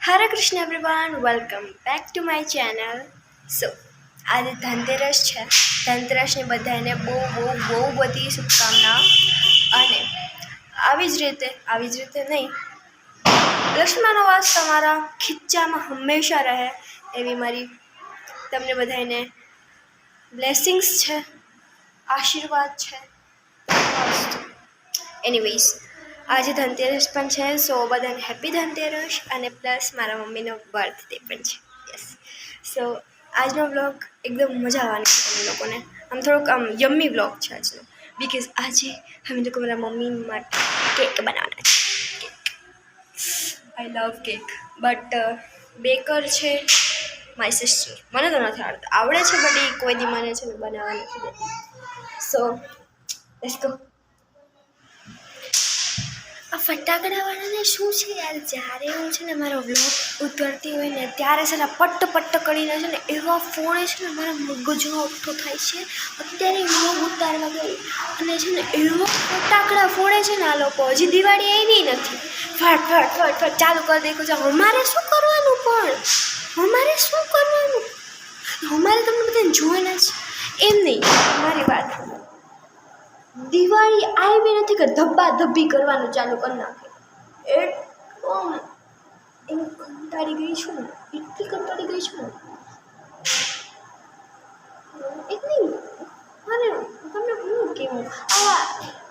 Hare Krishna everyone welcome back to my channel. So આજે ધનતેરસ છે। ધનતેરસની બધાને બહુ બહુ બહુ બધી શુભકામનાઓ। અને આવી જ રીતે નહીં, લક્ષ્મણનો વાસ તમારા ખીચામાં હંમેશા રહે એવી મારી તમને બધાને બ્લેસિંગ્સ છે, આશીર્વાદ છે। એનીવેઝ આજે ધનતેરસ પણ છે, સો બધાને હેપી ધનતેરસ અને પ્લસ મારા મમ્મીનો બર્થડે પણ છે। યસ, સો આજનો બ્લોગ એકદમ મજા આવવાની છે તમે લોકોને। થોડોક યમ્મી બ્લોગ છે આજનો, બિકોઝ આજે અમે લોકો મારા મમ્મી માટે કેક બનાવવાના છે। આઈ લવ કેક, બટ બેકર છે માય સિસ્ટર। મને તો નથી આવડે છે, બટ એ કોઈ દી મને છે ને બનાવવા નથી દેતી। So let's go. આ ફટાકડાવાળાને શું છે યાર, જ્યારે હું છે ને મારો વ્લોગ ઉતરતી હોય ને ત્યારે છે ને પટ્ટ કરીને છે ને એવા ફોડે છે ને, મારા મગજનો અઠ્ઠો થાય છે। અત્યારે વ્લોગ ઉતારવા ગઈ અને છે ને એવા ફટાકડા ફોડે છે ને આ લોકો, હજી દિવાળી આવી નથી, ફટ ફટ ફટ ફટ ચાલુ કરી દે છે। અમારે શું કરવાનું, પણ અમારે શું કરવાનું? અમારે તમને બધાને જોવાના છે એમ નહીં। મારી વાત, દિવાળી આવી નથી કે ધબ્બી કરવાનું ચાલુ કરી નાખે। એકદમ એમ કંટાળી ગઈ છું, એટલી કંટાળી ગઈ છું એટલી, અને તમને હું કેવું,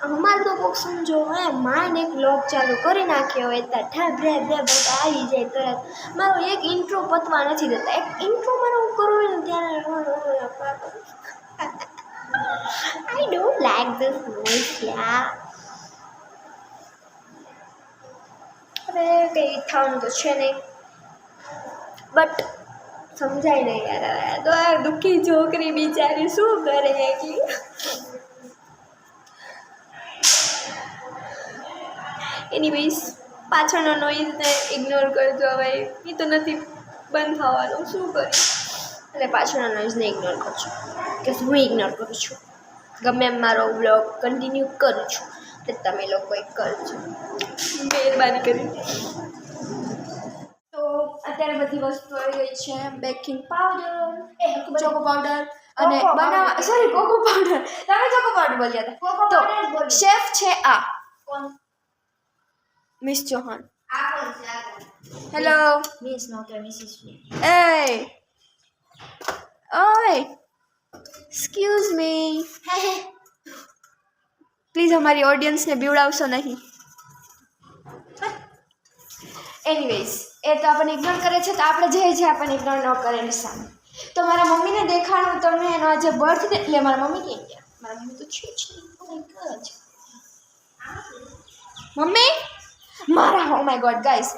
અમારે તો કોક સમજો માઇન્ડ એક વ્લોગ ચાલુ કરી નાખ્યો હોય ત્યાં ઠાબરે બધા આવી જાય તરત। મારો એક ઇન્ટ્રો પતવા નથી દેતા, એક ઇન્ટ્રો મારો હું કરું ને ત્યારે I don't like this voice, yeah. હવે કંઈ થવાનું તો છે નહીં, બટ સમજાય નહીં યાર। તો આ દુઃખી છોકરી બિચારી શું કરે એટલી। એનીવેઝ પાછળનો નોઈઝને ઇગ્નોર કરજો, હવે એ તો નથી બંધ થવાનું, શું કરીશ? અને પાછળના નોઈઝને ઇગ્નોર કરજો, કે હું ઇગ્નોર કરું છું। ગમે એમ મારો વ્લોગ કન્ટિન્યુ કરું છું, એટલે તમે લોકોએ કરજો મહેરબાની કરી। તો અત્યારે બધી વસ્તુ આવી ગઈ છે, બેકિંગ પાવડર, ચોકો પાવડર અને બનાવવા કોકો પાવડર, તમે ચોકો પાવડર બોલ્યા હતા, તો શેફ છે આ મિસ ચૌહાણ। હેલો મિસ, નો કે મિસિસ એ ઓય એક્સક્યુઝ મી, પ્લીઝ અમારી ઓડિયન્સને બીવડાવશો નહીં। એનીવેઝ એ તો આપણને ઇગ્નોર કરે છે, તો આપણે જે છે આપણને ઇગ્નોર ન કરે એની સામે। તો મારા મમ્મીને દેખાડું તમને એનો આજે બર્થડે, એટલે મારા મમ્મી કેમ ગયા? મારા મમ્મી તો છે જ નહીં, મમ્મી મારા, ઓ માય ગોડ ગાઈસ,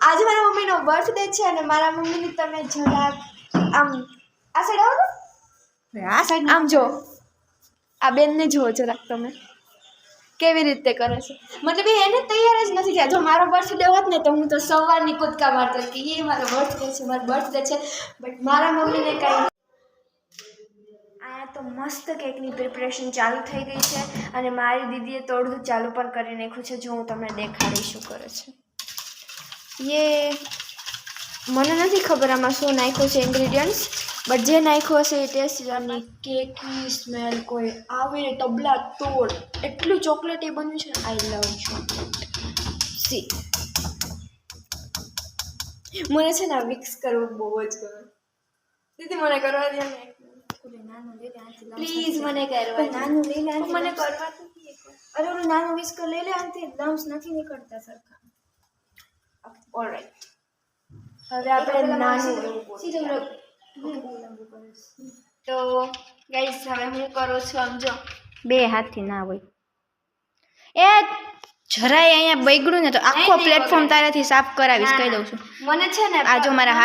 આજે મારા મમ્મીનો બર્થડે છે અને મારા મમ્મીની તમે જરાક આમ આ સાઈડ આવો ને, આ સાઈડ આમ જો, આ બેનને જુઓ જરાક તમે કેવી રીતે કરે છે, મતલબ એને તૈયાર જ નથી થયા। જો મારો બર્થડે હોત ને તો હું તો સવારની કૂદકા મારતી કે એ મારો બર્થડે છે, મારો બર્થડે છે, બટ મારા મમ્મીને કાંઈ। આ તો મસ્ત કેકની પ્રિપરેશન ચાલુ થઈ ગઈ છે અને મારી દીદીએ તો અડધું ચાલુ પણ કરી નાખ્યું છે। જો હું તમને દેખાડી શું કરે છે, મને નથી ખબર આમાં શું નાખ્યું છે ઇન્ગ્રીડિયન્ટ્સ, બટ જે નાખ્યું હશે એ ટેસ્ટ અને કેકની સ્મેલ કોઈ આવે ને તબલા તોડ, એટલું ચોકલેટી બન્યું છે। આઈ લવ ચોકલેટ। સી મને છે ને મિક્સ કરવું બહુ જ ગમે, દીદી મને કરવા દે ને પ્લીઝ, મને કરવા નાનું લઈ લે, મને કરવા દે। અરે ઓલું નાનું વિસ્કર લઈ લે, આનાથી લમ્સ નથી નીકળતા સરખા। ઓલરાઈટ, હવે આપણે નાનું તો ગાઈસ હવે હું કરું છું, સમજો બે હાથથી ના હોય એ જરાય અહીંયા બગડ્યું ને તો આખો પ્લેટફોર્મ તારાથી સાફ કરાવીશ, કહી દઉં છું। મને છે ને આ જો મારા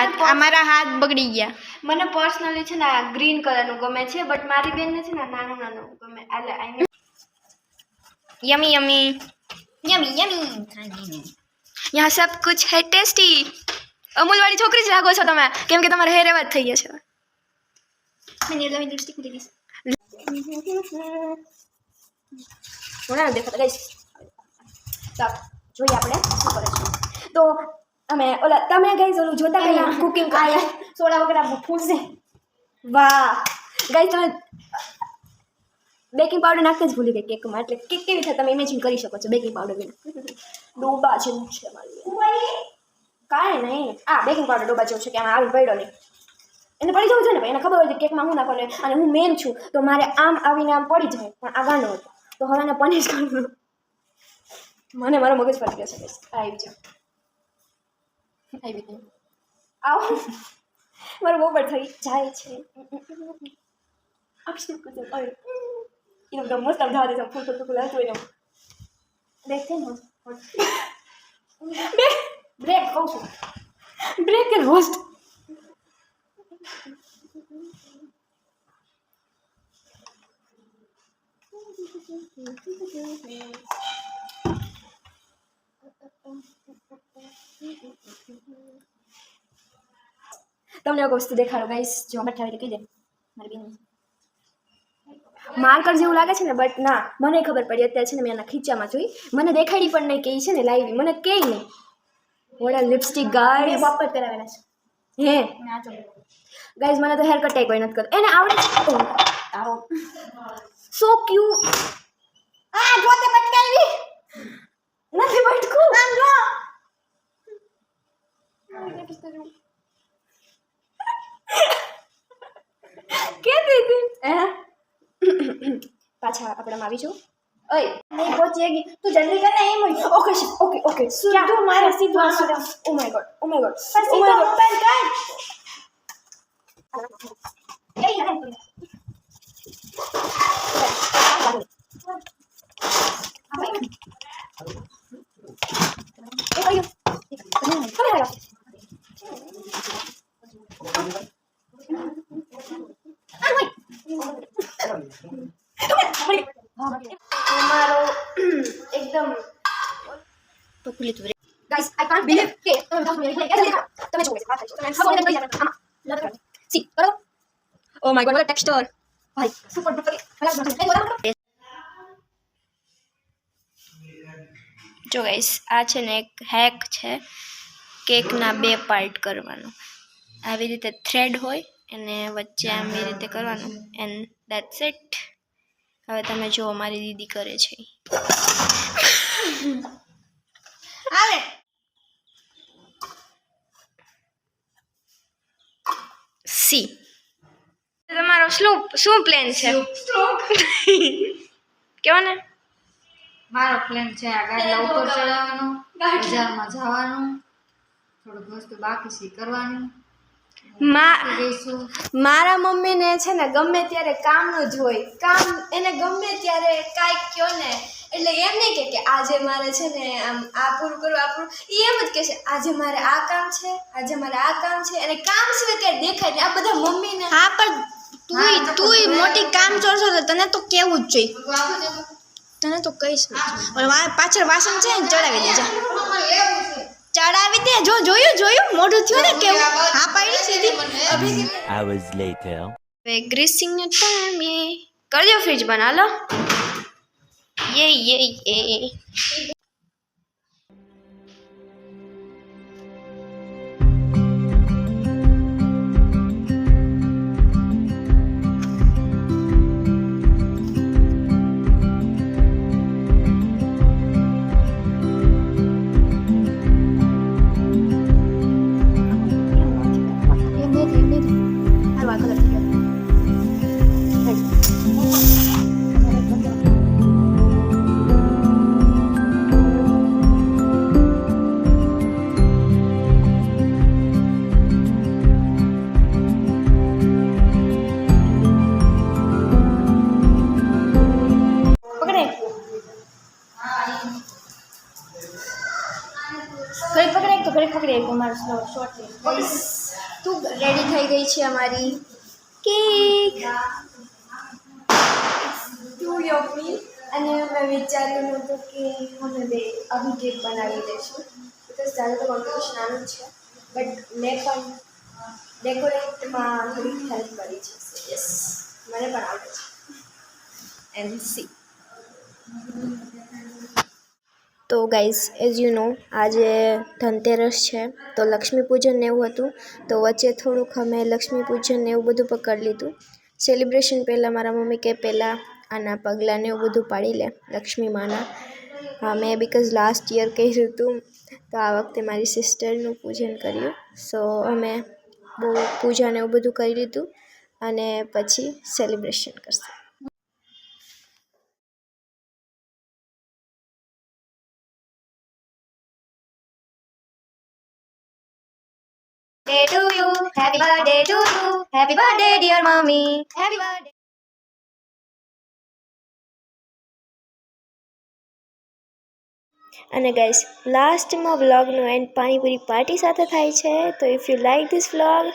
હાથ બગડી ગયા। મને પર્સનલી છે ને આ ગ્રીન કલરનું ગમે છે, બટ મારી બેનને છે ને નાનું ગમે। એટલે यमी यमी यमी यमी यहाँ सब कुछ है टेस्टी। अमूल वाली छोकरी જ લાગો છો તમે, કેમ કે તમારા હેર એવા જ થઈ ગયા છે। મને લવી લિપસ્ટિક મૂકી દીધી, મને દેખાતા ગાઈસ, ચાલ જોઈએ આપણે શું કરે છે। તો અમે ઓલા તમે ગાઈઝ ઓલું જોતા પહેલા કુકિંગ સોડા વગર આપણું ફૂલશે વાહ ગાઈઝ તમે બેકિંગ પાવડર નાખતા જ ભૂલી ગઈ કેકમાં એટલે કેક કેવી થાય તમે ઇમેજિન કરી શકો છો બેકિંગ પાવડર વિના ડોબા જેવું છે મારી કાંઈ નહીં બેકિંગ પાવડર ડોબા જેવું છે કે આમાં આવીને પડ્યો નહીં એને પડી જવું છે ને ભાઈ એને ખબર હોય કે કેકમાં હું નાખવાનું અને હું મેન છું તો મારે આમ આવીને આમ પડી જાય પણ આ ગાનો હતો તો હવે એને પનિશ કરવું મને મારો મગજ ફરી ગયો છે આવી જાઓ આવી ગઈ આવો મારું બોબર થઈ જાય છે અક્ષર કુદર અરે એકદમ મસ્ત આમ જવા દે ફૂલ ફૂલ ફૂલ હાલતું હોય દેખતે બ્રેક કહું છું બ્રેક એન્ડ હોસ્ટ તમને એક વસ્તુ દેખાડો ગાઈસ જો મઠાવી કહી દે મારી બેન માર્કર જેવું લાગે છે ને બટ ના મને ખબર પડી અત્યારે છે ને મેં એના ખીચામાં જોઈ મને દેખાડી પણ નહીં કે એ છે ને લાવી મને કે નહીં વડા લિપસ્ટિક ગાઈસ વાપર કરાવેલા છે હે ગાઈસ મને તો હેર કટ કોઈ નથી કરતો એને આવડે છે તારો સો ક્યુટ જો તે પટકાવી નથી પટકું આમ જો કેતી હતી પાછા આપણામાં આવી જાઉં ઓય નહીં પહોંચી ગઈ તું જલ્દી કર ને એમ ઓકે ઓકે ઓકે સીધું મારે સીધું oh my god oh my God સીધું મોબાઈલ કાઢ મારો એકદમ પકડી તું ગાઈસ આઈ કાન્ટ બિલીવ કે તમે જો વાત કરી તમે ખબર નથી આમાં સી કરો oh my God what a texture ભાઈ સુપર ડુપર જો ગાઈસ આ છે ને એક હેક છે કેકના 2 પાર્ટ કરવાનું આવી રીતે થ્રેડ હોય અને વચ્ચે આવી રીતે કરવાનું એન્ડ ધેટ્સ ઇટ હવે તમે જો મારી દીદી કરે છે આવે સી તમારો શું પ્લાન છે કેવો ને મારો પ્લાન છે આ ગાડલા ઉપર ચડાવવાનો બજારમાં જવાનું થોડુંક વસ્તુ બાકી છે કરવાનું મારા મમ્મીને છે ને ગમે ત્યારે કામનું જ હોય કામ એને ગમે ત્યારે કાંઈક કયો ને એટલે એમ નહીં કે આજે મારે છે ને આમ આ પૂરું કરું આ પૂરું એ એમ જ કહેશે આજે મારે આ કામ છે આજે મારે આ કામ છે અને કામ સિવાય ક્યાંય દેખાય નહીં આ બધા મમ્મીને હા પણ તુંય મોટી કામ ચોરશો તો તને તો કેવું જ જોઈએ તને તો કહીશ પાછળ વાસણ છે ને ચડાવી દેજે ચડાવી દે જો જોયું મોઢું થયું ને કેવું હા પાડી સીધી hours later હવે ગ્રીસિંગ નો ટાઈમ એ કરજો ફ્રીજ બના હાલો યે પકડે મારો શોર્ટ તું રેડી થઈ ગઈ છે અમારી કેક ટુ યમી અને મેં વિચાર્યું નહોતું કે અમે બે આવી કેક બનાવી દઈશું બિકોઝ તારે તો કોમ્પિટિશન આનું જ છે બટ મેં પણ ડેકોરેટમાં થોડીક હેલ્પ કરી છે યસ મને પણ આવડે છે એન્ડ સી તો ગાઈઝ એઝ યુ નો આજે ધનતેરસ છે તો લક્ષ્મી પૂજન ને એવું હતું તો વચ્ચે થોડુંક અમે લક્ષ્મી પૂજન ને એવું બધું પણ કરી લીધું. સેલિબ્રેશન પહેલાં મારા મમ્મી કે પહેલાં આના પગલાં ને એવું બધું પાડી લે લક્ષ્મી માના. હા મેં બિકોઝ લાસ્ટ યર કર્યું હતું તો આ વખતે મારી સિસ્ટરનું પૂજન કર્યું. સો અમે બહુ પૂજા ને એવું બધું કરી લીધું અને પછી સેલિબ્રેશન કરશું. Day to you, happy birthday to you, happy birthday dear mommy, happy birthday. અને ગાઈસ લાસ્ટમાં વ્લોગનો એન્ડ પાણીપુરી પાર્ટી સાથે થાય છે. તો if you like this vlog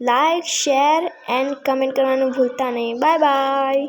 like share and comment કરવાનું ભૂલતા નહીં. Bye bye.